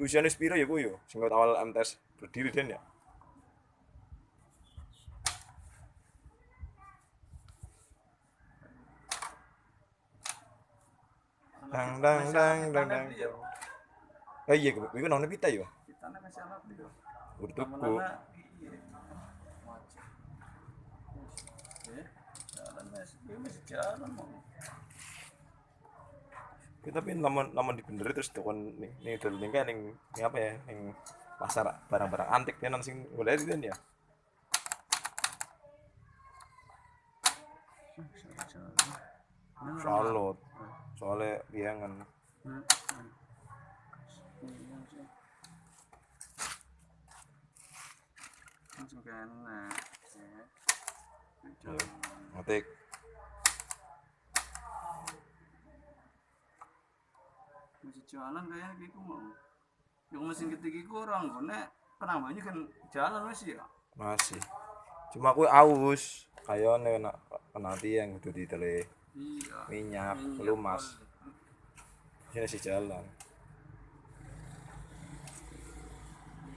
Usiane sepiro ya ku yo sing awal MTS berdiri Den ya. Dang dang dang dang dang. Eh iya iku nang pita yo. Kitane masih anak dia. Udah tuku. Lama-lama iya. Macet. Jalan masih jalan mau. Kita tapi lamun dibenerin terus tukon nih dulu nih kan ning apa ya ning pasar barang-barang antik tenan sing golek Den ya. Salut. Soalnya biangan. Langsung kena ya. Ngetik. Masih jalan kayaknya gitu mau. Yang mesin ketik iku orang kene penambahnya kan jalan masih ya. Masih. Cuma aku aus. Kayone kena tiang kudu ditele Iya. minyak lumas. Sini sih jalan.